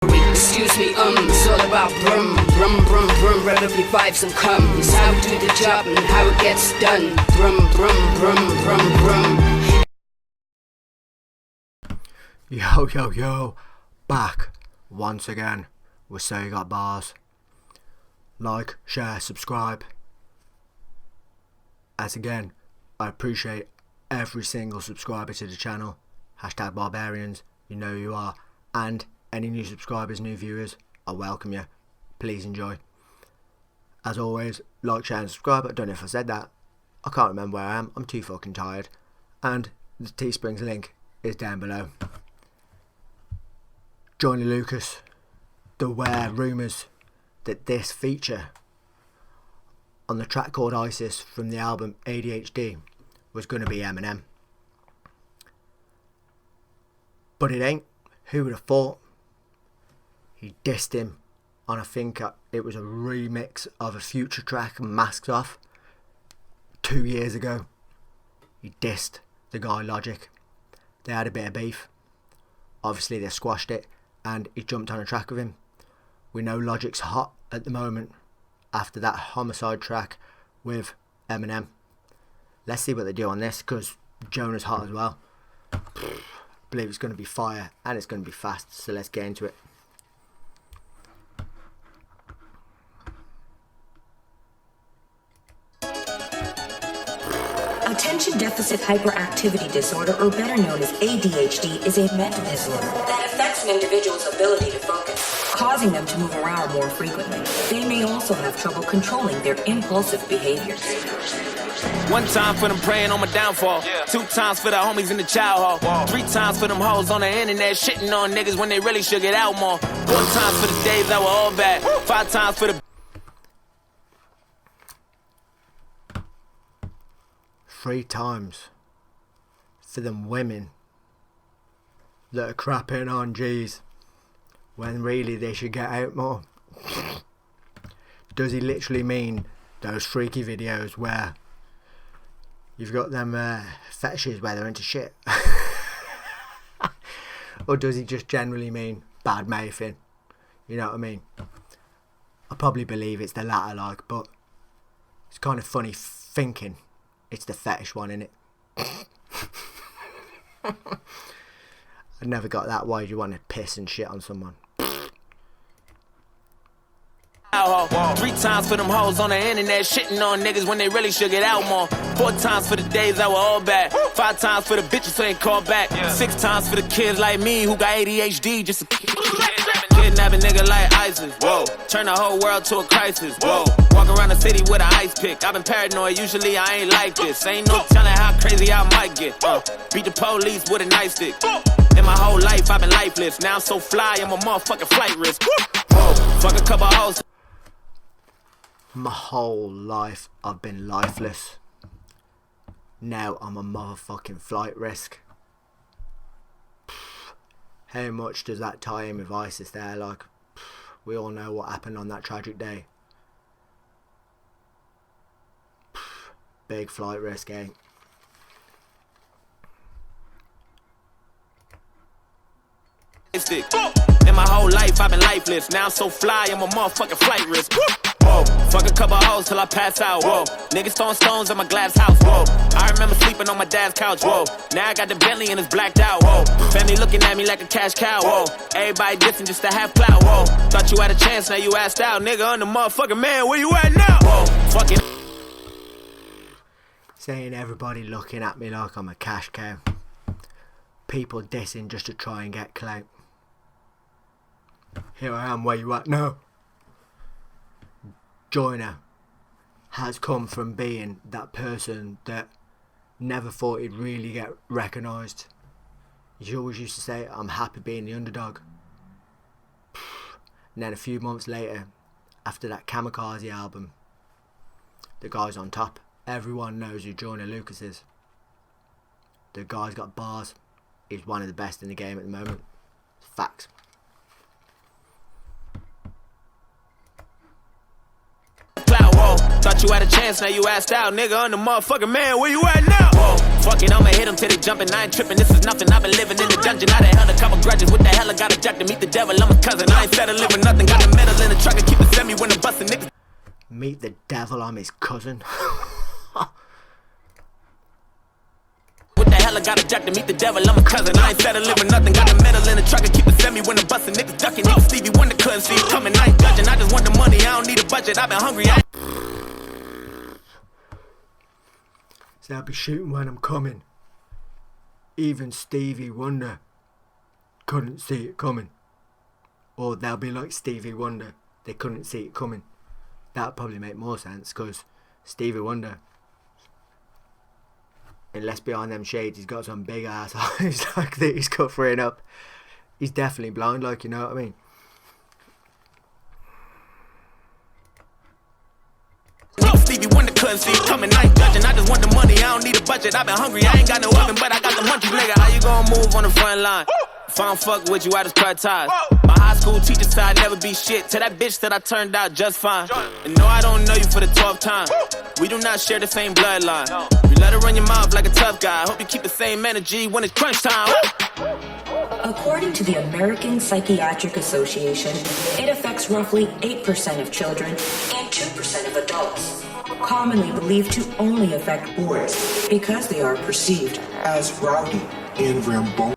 Excuse me, it's all about brum, brum, brum, brum, rev up your vibes and come. It's how we do the job and how it gets done. Brum, brum, brum, brum, brum. Yo, yo, yo, back once again with So You Got Bars. Like, share, subscribe. As again, I appreciate every single subscriber to the channel. Hashtag Barbarians, you know who you are. And any new subscribers, new viewers, I welcome you. Please enjoy. As always, like, share and subscribe. I don't know if I said that. I can't remember where I am. I'm too fucking tired. And the Teesprings link is down below. Joyner Lucas. There were rumours that this feature on the track called Isis from the album ADHD was going to be Eminem. But it ain't. Who would have thought? He dissed him on, I think it was a remix of a Future track, Masks Off, 2 years ago. He dissed the guy Logic. They had a bit of beef. Obviously they squashed it and he jumped on a track with him. We know Logic's hot at the moment after that Homicide track with Eminem. Let's see what they do on this, because Jonah's hot as well. I believe it's going to be fire and it's going to be fast, so let's get into it. Attention deficit hyperactivity disorder, or better known as ADHD, is a mental disorder that affects an individual's ability to focus, causing them to move around more frequently. They may also have trouble controlling their impulsive behaviors. One time for them praying on my downfall. 2 times for the homies in the child hall. 3 times for them hoes on the internet shitting on niggas when they really should get out more. 4 times for the days that were all bad. 5 times for the 3 times for them women that are crapping on G's when really they should get out more. Does he literally mean those freaky videos where you've got them fetishes where they're into shit? Or does he just generally mean bad mouthing? You know what I mean? I probably believe it's the latter, like, but it's kind of funny thinking it's the fetish one, innit? I never got that. Why do you want to piss and shit on someone? 3 times for them hoes on the internet shitting on niggas when they really should get out more. 4 times for the days that were all bad. 5 times for the bitches who ain't called back. 6 times for the kids like me who got ADHD just to kidnap a nigga like ISIS. Whoa, turn the whole world to a crisis. Whoa, walk around the city with an ice pick. I've been paranoid, usually I ain't like this. Ain't no telling how crazy I might get. Beat the police with a nightstick. In my whole life I've been lifeless. Now I'm so fly, I'm a motherfucking flight risk. Whoa, fuck a couple hoes. My whole life I've been lifeless. Now I'm a motherfucking flight risk. How much does that tie in with ISIS there? Like, we all know what happened on that tragic day. Big flight risk, eh? In my whole life I've been lifeless. Now I'm so fly, I'm a motherfucking flight risk. Whoa, fuck a couple hoes till I pass out. Whoa, niggas throwing stones at my glass house. Whoa, I remember sleeping on my dad's couch. Whoa, now I got the Bentley and it's blacked out. Whoa, family looking at me like a cash cow. Whoa, everybody dissing just to have clout. Whoa, thought you had a chance, now you asked out. Nigga, I'm the motherfucking man, where you at now? Whoa, fucking saying everybody looking at me like I'm a cash cow. People dissing just to try and get clout. Here I am, where you at now? Joyner has come from being that person that never thought he'd really get recognised. He always used to say, I'm happy being the underdog. And then a few months later, after that Kamikaze album, the guy's on top. Everyone knows who Joyner Lucas is. The guy's got bars. He's one of the best in the game at the moment. Facts. Thought you had a chance, now you asked out. Nigga, I'm the motherfucking man, where you at now? Whoa, Fuck it, I'ma hit them till they jumping. I ain't tripping, this is nothing. I've been living in the dungeon. I done held a couple grudges. What the hell I got a jack to meet the devil? I'm a cousin. I ain't settling with nothing. Got a medal in the truck and keep it semi when I'm busting niggas. Meet the devil, I'm his cousin. What the hell I got a jack to meet the devil? I'm a cousin. I ain't settling with nothing. Got a medal in the truck and keep it semi when I'm busting niggas ducking. Niggas Stevie Wonder couldn't see it coming. I ain't judging. I just want the money. I don't need a budget. I've been hungry. So I'll be shooting when I'm coming. Even Stevie Wonder couldn't see it coming. Or they'll be like Stevie Wonder. They couldn't see it coming. That'd probably make more sense, because Stevie Wonder, unless behind them shades he's got some big ass eyes like that he's covering up, he's definitely blind, like, you know what I mean? Stevie Wonder couldn't see it coming. I ain't judging. I just want the money. I don't need a budget. I've been hungry. I ain't got no oven, but I got the munchies, nigga. How you gonna move on the front line? If I don't fuck with you, I just cut ties. My high school teacher said I'd never be shit. To that bitch that I turned out just fine. And no, I don't know you for the 12th time. We do not share the same bloodline. You let her run your mouth like a tough guy. Hope you keep the same energy when it's crunch time. According to the American Psychiatric Association, it affects roughly 8% of children and 2% of adults, commonly believed to only affect boys because they are perceived as rowdy and rambunctious.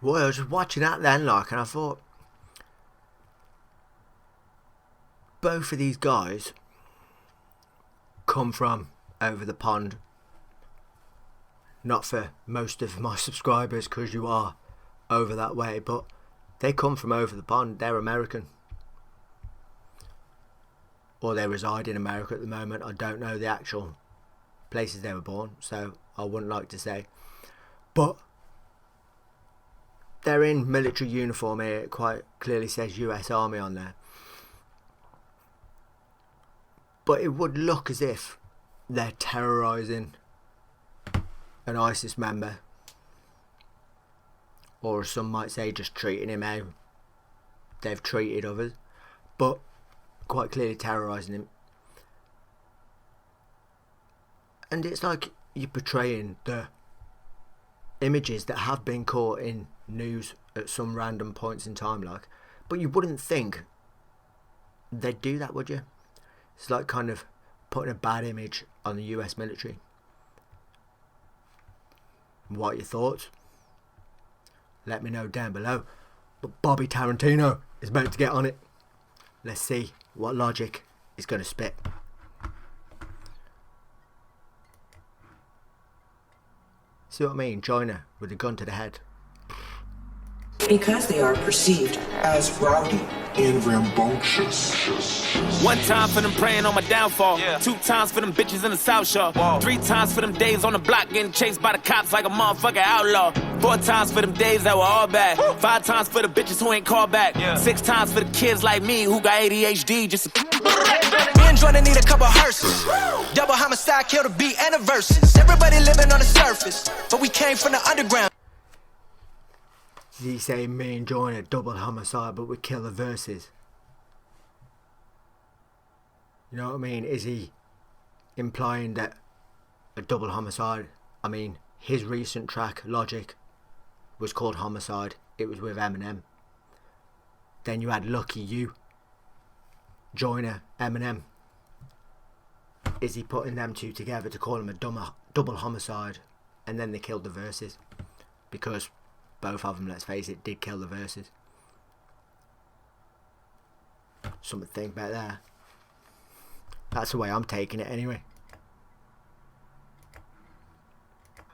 Well, I was just watching that then, like, and I thought, both of these guys come from over the pond. Not for most of my subscribers, because you are over that way, but they come from over the pond. They're American, or they reside in America at the moment. I don't know the actual places they were born, so I wouldn't like to say, but they're in military uniform here. It quite clearly says US Army on there, but it would look as if they're terrorising an ISIS member, or some might say just treating him how they've treated others, but quite clearly terrorising him. And it's like you're portraying the images that have been caught in news at some random points in time, like, but you wouldn't think they'd do that, would you? It's like kind of putting a bad image on the US military. What are your thoughts? Let me know down below. But Bobby Tarantino is about to get on it. Let's see what logic is going to spit. See what I mean? Joyner with a gun to the head. because they are perceived as rowdy and rambunctious. One time for them praying on my downfall. 2 times for them bitches in the South Shore. 3 times for them days on the block getting chased by the cops like a motherfucking outlaw. 4 times for them days that were all bad. 5 times for the bitches who ain't called back. 6 times for the kids like me who got ADHD just Me and Joyner need a couple hearses. Double homicide, kill the beat and the verses. Everybody living on the surface, but we came from the underground. Did he say me and Joyner double homicide, but we kill the verses? You know what I mean? Is he implying that a double homicide? I mean, his recent track, Logic, was called Homicide. It was with Eminem. Then you had Lucky You, Joyner, Eminem. Is he putting them two together to call him a double homicide? And then they killed the verses. Because both of them, let's face it, did kill the verses. Something to think about there. That's the way I'm taking it anyway.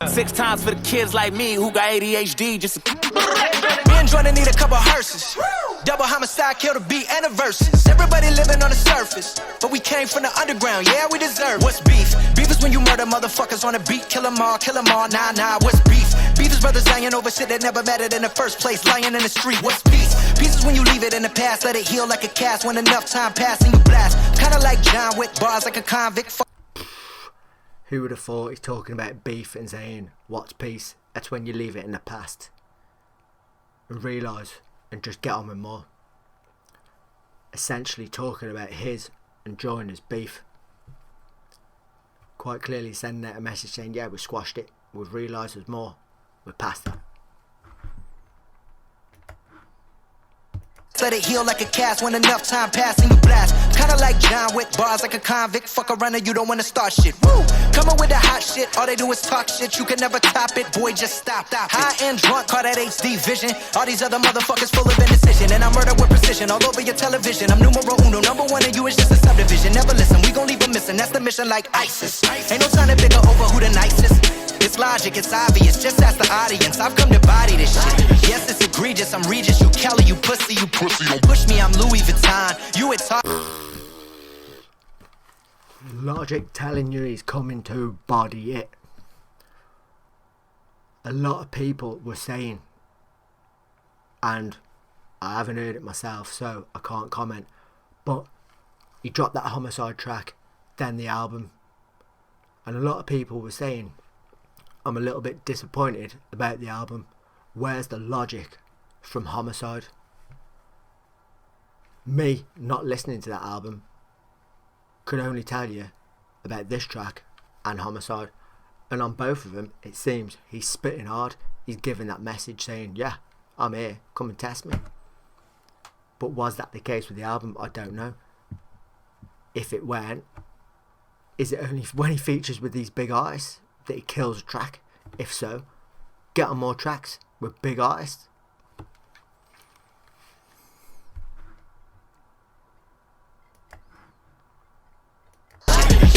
6 times for the kids like me who got ADHD just Me and Joyner need a couple hearses. Double homicide, kill the beat and the verses. Everybody living on the surface, but we came from the underground, yeah, we deserve it. What's beef? Beef is when you murder motherfuckers on the beat. Kill them all, nah, nah, what's beef? Beef is brothers lying over shit that never mattered in the first place. Lying in the street, what's peace? Peace is when you leave it in the past, let it heal like a cast. When enough time passes and you blast. Kinda like John Wick, bars like a convict. Who would have thought he's talking about beef and saying, what's peace? That's when you leave it in the past. And realise and just get on with more. Essentially talking about his and Joyner's beef. quite clearly sending out a message saying, yeah, we squashed it, we've realised there's more, we're past that. Let it heal like a cast when enough time pass and you blast. Kinda like John Wick, bars like a convict. Fuck around and you don't wanna start shit. Woo! Coming with the hot shit, all they do is talk shit. You can never top it, boy, just stop. High and drunk, call that HD vision. All these other motherfuckers full of indecision. And I murder with precision all over your television. I'm numero uno, number one, and you is just a subdivision. Never listen, we gon' leave them missing. That's the mission like ISIS. Ain't no time to figure over who the nicest. It's logic, it's obvious, just ask the audience. I've come to body this shit. Yes, it's egregious, I'm Regis, you Kelly, you pussy. Don't push me, I'm Louis Vuitton. You it's hard. Logic telling you he's coming to body it. A lot of people were saying, and I haven't heard it myself, so I can't comment, but he dropped that Homicide track, then the album, and a lot of people were saying, I'm a little bit disappointed about the album. Where's the logic from Homicide? Me not listening to that album could only tell you about this track and Homicide, and on both of them it seems he's spitting hard. He's giving that message saying, yeah, I'm here, come and test me. But was that the case with the album? I don't know. If it weren't, is it only when he features with these big artists that he kills a track? If so, get on more tracks with big artists.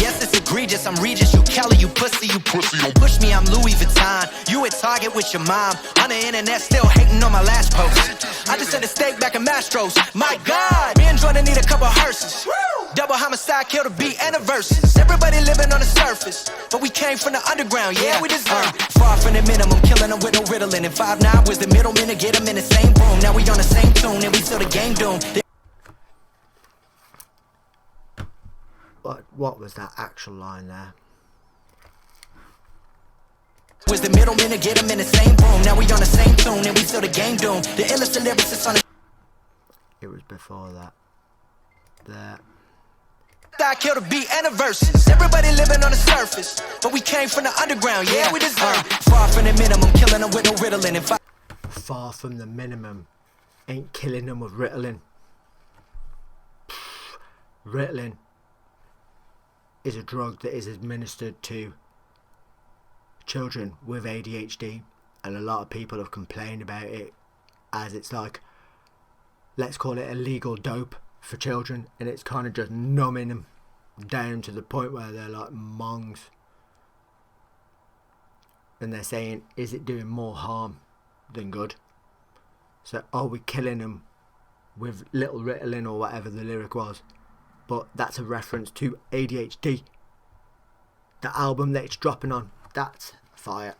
Yes, it's egregious, I'm Regis, you Kelly, you pussy. Don't push me, I'm Louis Vuitton. You at Target with your mom. On the internet, still hating on my last post. I just had a steak back in Mastro's. My God, me and Jordan need a couple hearses. Double homicide, kill the beat and the verses. Everybody living on the surface, but we came from the underground, yeah, we deserve it. Far from the minimum, killing them with no riddling. And 5'9" was the middleman to get them in the same room. Now we on the same tune, and we still the game doomed. What was that actual line there? Was the middleman to get them in the same room. Now we on the same tune, and we still the game doomed. The illest lyricist on the... It was before that. There. I kill the beat and the verses. Everybody living on the surface, but we came from the underground, yeah, we deserve it. Far from the minimum, killing them with no riddling. And far from the minimum, ain't killing them with Ritalin. Ritalin is a drug that is administered to children with ADHD, and a lot of people have complained about it as it's like, let's call it illegal dope for children, and it's kind of just numbing them down to the point where they're like mongs, and they're saying, is it doing more harm than good? So are we killing them with little Ritalin or whatever the lyric was? But that's a reference to ADHD. The album that it's dropping on, that's fire.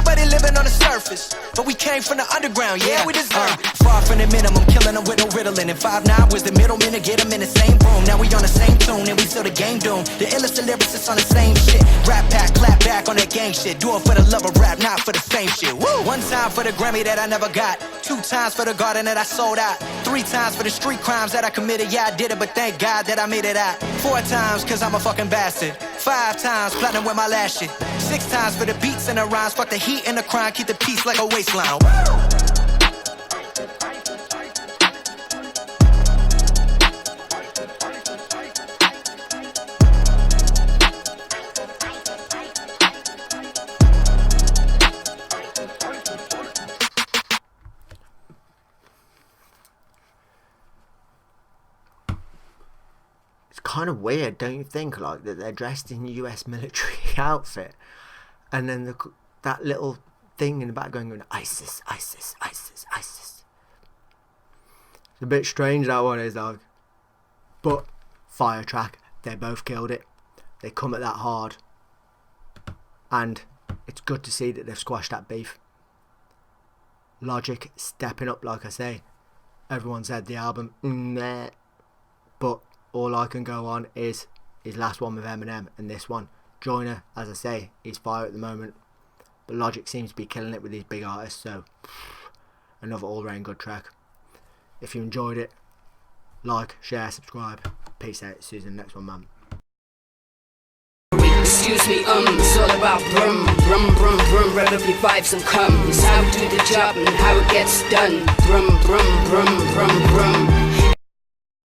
everybody living on the surface, but we came from the underground, yeah, we deserve it. Far from the minimum, killing them with no riddling. And 5'9" was the middleman to get them in the same room. Now we on the same tune, and we still the game doomed. The illest lyricists on the same shit. Rap back, clap back on that gang shit. Do it for the love of rap, not for the fame shit. Woo! 1 time for the Grammy that I never got. 2 times for the garden that I sold out. 3 times for the street crimes that I committed. Yeah, I did it, but thank God that I made it out. 4 times, cause I'm a fucking bastard. 5 times, platinum with my last shit. 6 times for the beats and the rhymes. Fuck the heat and the crime, keep the peace like a waistline. Woo! Kind of weird, don't you think? Like that they're dressed in US military outfit, and then that little thing in the background going ISIS, ISIS, ISIS, ISIS. It's a bit strange, that one is, dog. But fire track, they both killed it. They come at that hard, and it's good to see that they've squashed that beef. Logic stepping up, like I say. Everyone said the album, meh, but all I can go on is his last one with Eminem, and this one. Joyner, as I say, he's fire at the moment. But Logic seems to be killing it with these big artists, so another all-round good track. If you enjoyed it, Like, share, subscribe. Peace out. See you in the next one, man. Excuse me, it's all about brum, brum, brum, brum, rev up your vibes and come. It's how we do the job and how it gets done. Brum, brum, brum, brum, brum.